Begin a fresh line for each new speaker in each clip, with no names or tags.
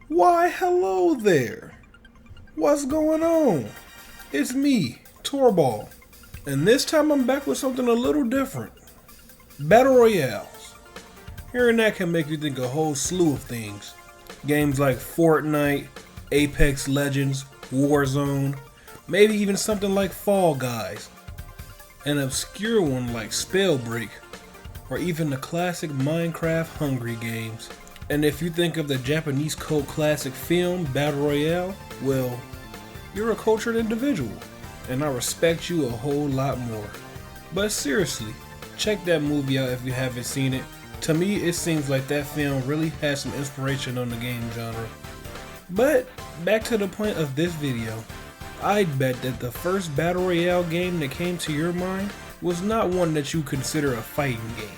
Why, hello there. What's going on? It's me, Torball, and this time I'm back with something a little different. Battle Royales. Hearing that can make you think a whole slew of things. Games like Fortnite, Apex Legends, Warzone, maybe even something like Fall Guys. An obscure one like Spellbreak, or even the classic Minecraft Hungry games. And if you think of the Japanese cult classic film Battle Royale, well, you're a cultured individual, and I respect you a whole lot more. But seriously, check that movie out if you haven't seen it. To me, it seems like that film really has some inspiration on the game genre. But back to the point of this video, I'd bet that the first Battle Royale game that came to your mind was not one that you consider a fighting game.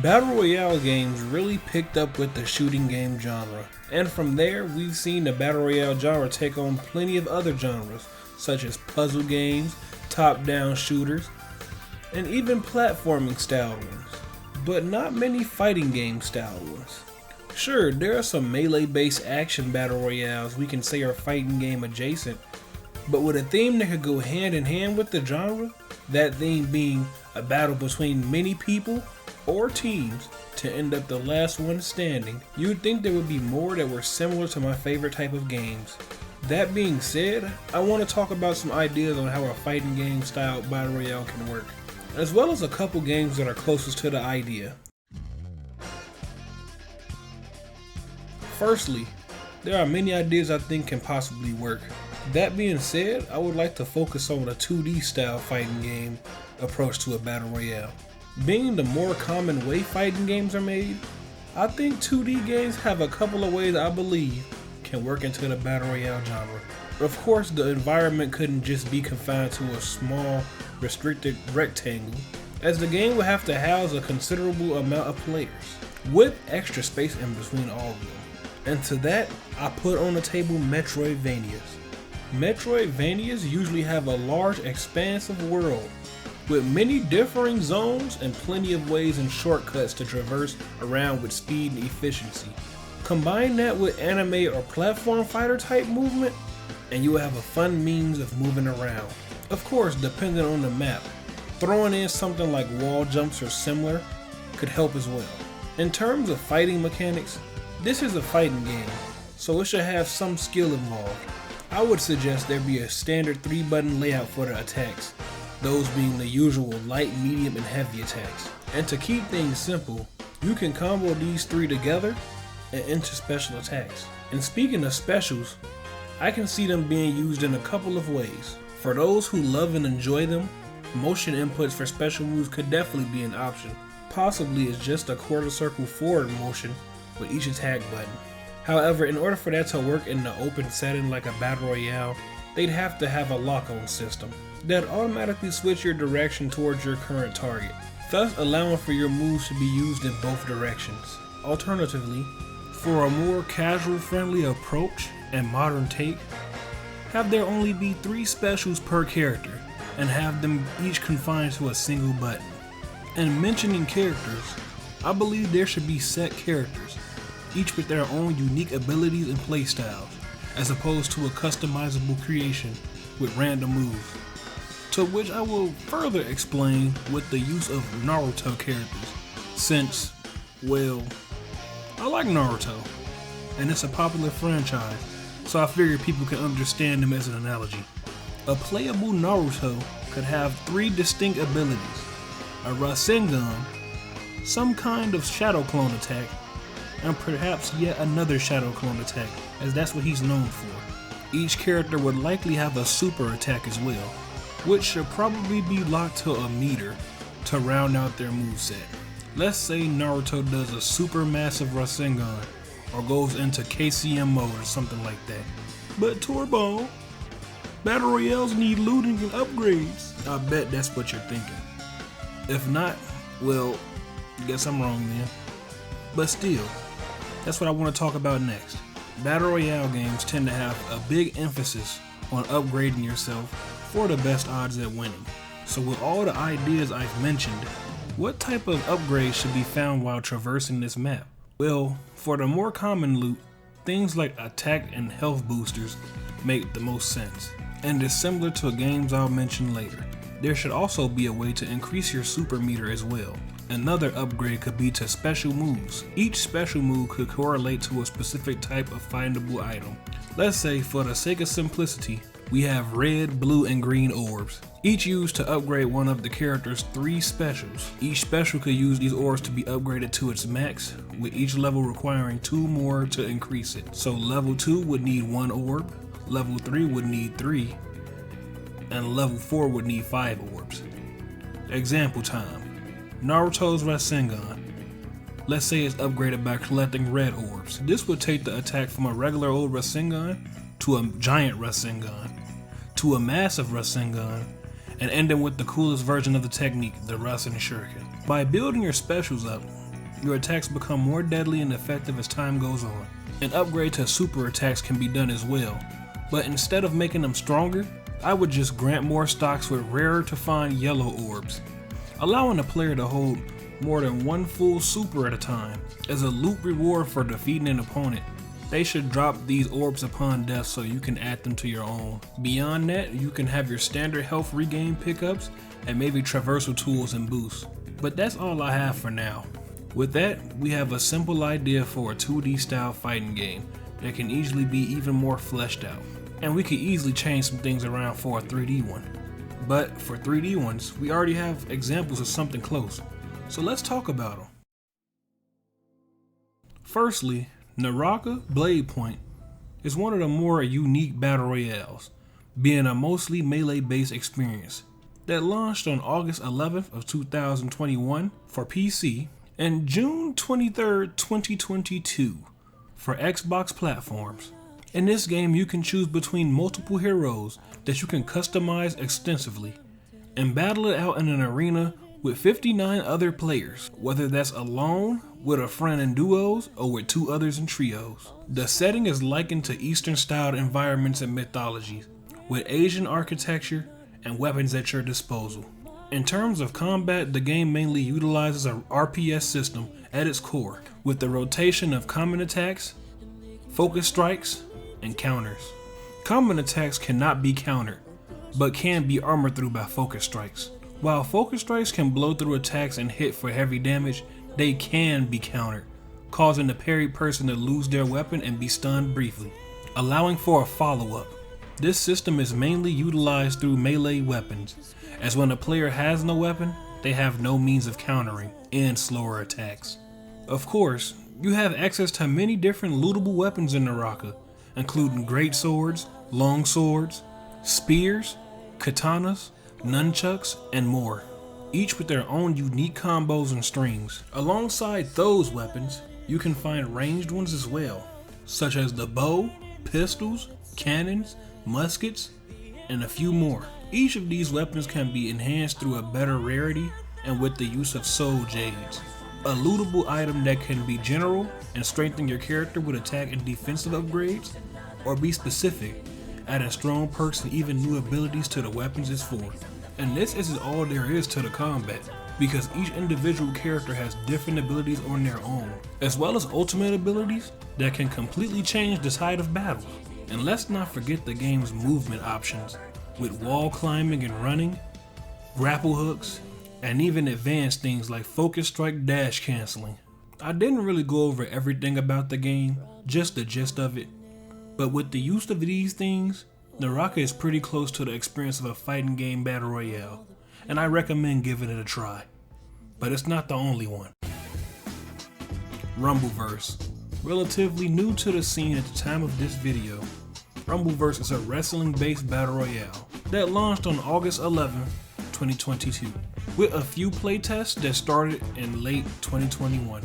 Battle Royale games really picked up with the shooting game genre, and from there we've seen the Battle Royale genre take on plenty of other genres, such as puzzle games, top-down shooters, and even platforming style ones, but not many fighting game style ones. Sure, there are some melee-based action Battle Royales we can say are fighting game adjacent, but with a theme that could go hand in hand with the genre, that theme being a battle between many people or teams to end up the last one standing, you'd think there would be more that were similar to my favorite type of games. That being said, I want to talk about some ideas on how a fighting game style Battle Royale can work, as well as a couple games that are closest to the idea. Firstly, there are many ideas I think can possibly work. That being said, I would like to focus on a 2D style fighting game approach to a Battle Royale. Being the more common way fighting games are made, I think 2D games have a couple of ways I believe can work into the Battle Royale genre. Of course, the environment couldn't just be confined to a small, restricted rectangle, as the game would have to house a considerable amount of players, with extra space in between all of them. And to that, I put on the table Metroidvanias. Metroidvanias usually have a large, expansive world, with many differing zones and plenty of ways and shortcuts to traverse around with speed and efficiency. Combine that with anime or platform fighter type movement, and you will have a fun means of moving around. Of course, depending on the map, throwing in something like wall jumps or similar could help as well. In terms of fighting mechanics, this is a fighting game, so it should have some skill involved. I would suggest there be a standard 3-button layout for the attacks, those being the usual light, medium, and heavy attacks. And to keep things simple, you can combo these 3 together and enter special attacks. And speaking of specials, I can see them being used in a couple of ways. For those who love and enjoy them, motion inputs for special moves could definitely be an option. Possibly it's just a quarter circle forward motion with each attack button. However, in order for that to work in the open setting like a Battle Royale, they'd have to have a lock-on system that automatically switch your direction towards your current target, thus allowing for your moves to be used in both directions. Alternatively, for a more casual-friendly approach and modern take, have there only be 3 specials per character, and have them each confined to a single button. And mentioning characters, I believe there should be set characters, each with their own unique abilities and playstyles, as opposed to a customizable creation with random moves. To which I will further explain with the use of Naruto characters, since, well, I like Naruto, and it's a popular franchise, so I figured people can understand them as an analogy. A playable Naruto could have 3 distinct abilities: a Rasengan, some kind of shadow clone attack, and perhaps yet another shadow clone attack, as that's what he's known for. Each character would likely have a super attack as well, which should probably be locked to a meter to round out their moveset. Let's say Naruto does a super massive Rasengan, or goes into KCM mode or something like that. But Turbo, Battle Royales need looting and upgrades. I bet that's what you're thinking. If not, well, guess I'm wrong then. But still, that's what I want to talk about next. Battle Royale games tend to have a big emphasis on upgrading yourself for the best odds at winning. So with all the ideas I've mentioned, what type of upgrades should be found while traversing this map? Well, for the more common loot, things like attack and health boosters make the most sense, and is similar to games I'll mention later. There should also be a way to increase your super meter as well. Another upgrade could be to special moves. Each special move could correlate to a specific type of findable item. Let's say, for the sake of simplicity, we have red, blue, and green orbs, each used to upgrade one of the character's 3 specials. Each special could use these orbs to be upgraded to its max, with each level requiring 2 more to increase it. So level 2 would need 1 orb, level 3 would need 3, and level 4 would need 5 orbs. Example time. Naruto's Rasengan. Let's say it's upgraded by collecting red orbs. This would take the attack from a regular old Rasengan to a giant Rasengan, to a massive Rasengan, and ending with the coolest version of the technique, the Rasen Shuriken. By building your specials up, your attacks become more deadly and effective as time goes on. An upgrade to super attacks can be done as well, but instead of making them stronger, I would just grant more stocks with rarer to find yellow orbs, allowing the player to hold more than 1 full super at a time. As a loot reward for defeating an opponent, they should drop these orbs upon death so you can add them to your own. Beyond that, you can have your standard health regain pickups and maybe traversal tools and boosts. But that's all I have for now. With that, we have a simple idea for a 2D style fighting game that can easily be even more fleshed out. And we could easily change some things around for a 3D one. But for 3D ones, we already have examples of something close. So let's talk about them. Firstly, Naraka Blade Point is one of the more unique battle royales, being a mostly melee based experience that launched on August 11th of 2021 for PC and June 23rd, 2022 for Xbox platforms. In this game, you can choose between multiple heroes that you can customize extensively and battle it out in an arena with 59 other players, whether that's alone, with a friend in duos, or with 2 others in trios. The setting is likened to Eastern styled environments and mythologies, with Asian architecture and weapons at your disposal. In terms of combat, the game mainly utilizes a RPS system at its core, with the rotation of common attacks, focus strikes, and counters. Common attacks cannot be countered, but can be armored through by focus strikes. While focus strikes can blow through attacks and hit for heavy damage, they can be countered, causing the parried person to lose their weapon and be stunned briefly, allowing for a follow-up. This system is mainly utilized through melee weapons, as when a player has no weapon, they have no means of countering and slower attacks. Of course, you have access to many different lootable weapons in Naraka, including great swords, long swords, spears, katanas, nunchucks, and more, each with their own unique combos and strings. Alongside those weapons, you can find ranged ones as well, such as the bow, pistols, cannons, muskets, and a few more. Each of these weapons can be enhanced through a better rarity and with the use of soul jades, a lootable item that can be general and strengthen your character with attack and defensive upgrades, or be specific, adding strong perks and even new abilities to the weapons it's for. And this isn't all there is to the combat, because each individual character has different abilities on their own, as well as ultimate abilities that can completely change the tide of battle. And let's not forget the game's movement options, with wall climbing and running, grapple hooks, and even advanced things like focus strike dash canceling. I didn't really go over everything about the game, just the gist of it, but with the use of these things, Naraka is pretty close to the experience of a fighting game battle royale, and I recommend giving it a try. But it's not the only one. Rumbleverse. Relatively new to the scene at the time of this video, Rumbleverse is a wrestling-based battle royale that launched on August 11, 2022, with a few playtests that started in late 2021.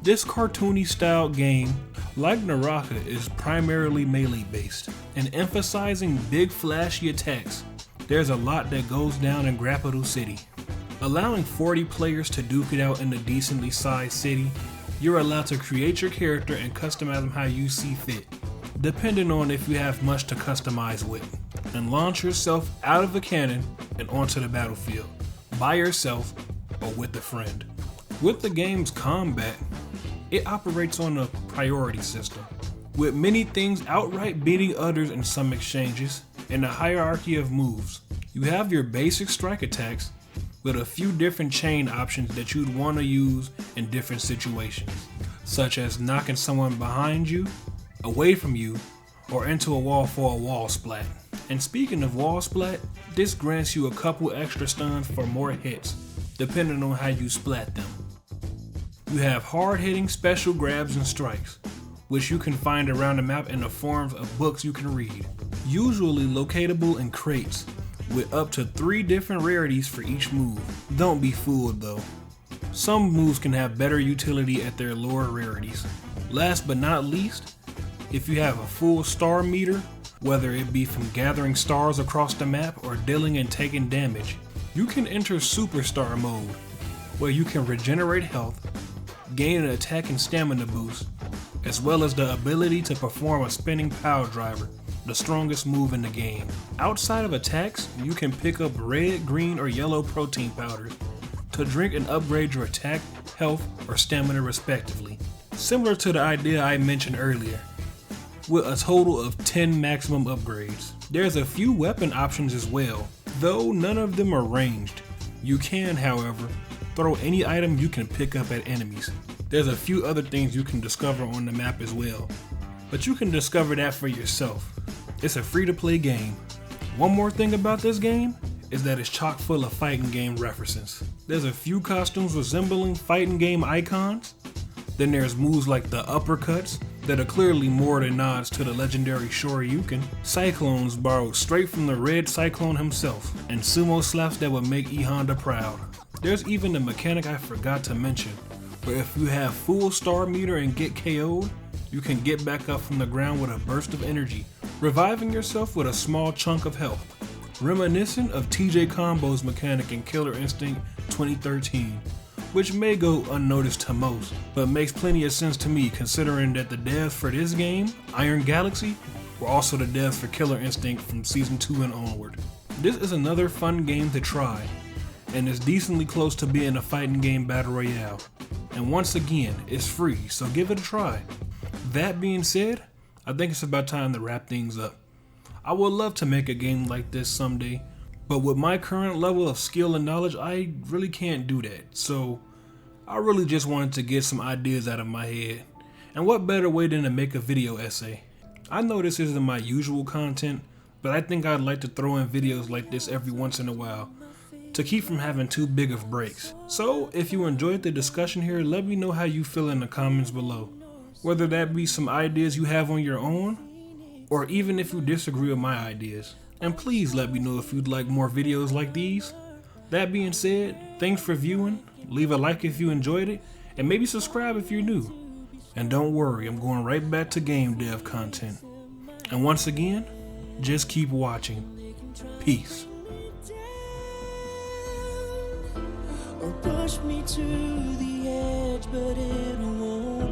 This cartoony style game, like Naraka, is primarily melee based, and emphasizing big flashy attacks. There's a lot that goes down in Grappital City. Allowing 40 players to duke it out in a decently sized city, you're allowed to create your character and customize them how you see fit, depending on if you have much to customize with, and launch yourself out of a cannon and onto the battlefield, by yourself or with a friend. With the game's combat, it operates on a priority system, with many things outright beating others in some exchanges, and a hierarchy of moves. You have your basic strike attacks, with a few different chain options that you'd want to use in different situations, such as knocking someone behind you, away from you, or into a wall for a wall splat. And speaking of wall splat, this grants you a couple extra stuns for more hits, depending on how you splat them. You have hard-hitting special grabs and strikes, which you can find around the map in the forms of books you can read, usually locatable in crates, with up to 3 different rarities for each move. Don't be fooled though. Some moves can have better utility at their lower rarities. Last but not least, if you have a full star meter, whether it be from gathering stars across the map or dealing and taking damage, you can enter superstar mode, where you can regenerate health, gain an attack and stamina boost, as well as the ability to perform a spinning power driver, the strongest move in the game. Outside of attacks, you can pick up red, green, or yellow protein powders to drink and upgrade your attack, health, or stamina respectively. Similar to the idea I mentioned earlier, with a total of 10 maximum upgrades. There's a few weapon options as well, though none of them are ranged. You can, however, throw any item you can pick up at enemies. There's a few other things you can discover on the map as well, but you can discover that for yourself. It's a free-to-play game. One more thing about this game is that it's chock full of fighting game references. There's a few costumes resembling fighting game icons. Then there's moves like the uppercuts that are clearly more than nods to the legendary Shoryuken, cyclones borrowed straight from the Red Cyclone himself, and sumo slaps that would make E Honda proud. There's even a mechanic I forgot to mention, where if you have full star meter and get KO'd, you can get back up from the ground with a burst of energy, reviving yourself with a small chunk of health. Reminiscent of TJ Combo's mechanic in Killer Instinct 2013, which may go unnoticed to most, but makes plenty of sense to me considering that the devs for this game, Iron Galaxy, were also the devs for Killer Instinct from Season 2 and onward. This is another fun game to try, and is decently close to being a fighting game battle royale. And once again, it's free, so give it a try. That being said, I think it's about time to wrap things up. I would love to make a game like this someday, but with my current level of skill and knowledge, I really can't do that. So I really just wanted to get some ideas out of my head. And what better way than to make a video essay? I know this isn't my usual content, but I think I'd like to throw in videos like this every once in a while to keep from having too big of breaks. So if you enjoyed the discussion here, let me know how you feel in the comments below. Whether that be some ideas you have on your own, or even if you disagree with my ideas. And please let me know if you'd like more videos like these. That being said, thanks for viewing, leave a like if you enjoyed it, and maybe subscribe if you're new. And don't worry, I'm going right back to game dev content. And once again, just keep watching. Peace.
Or push me to the edge, but it won't.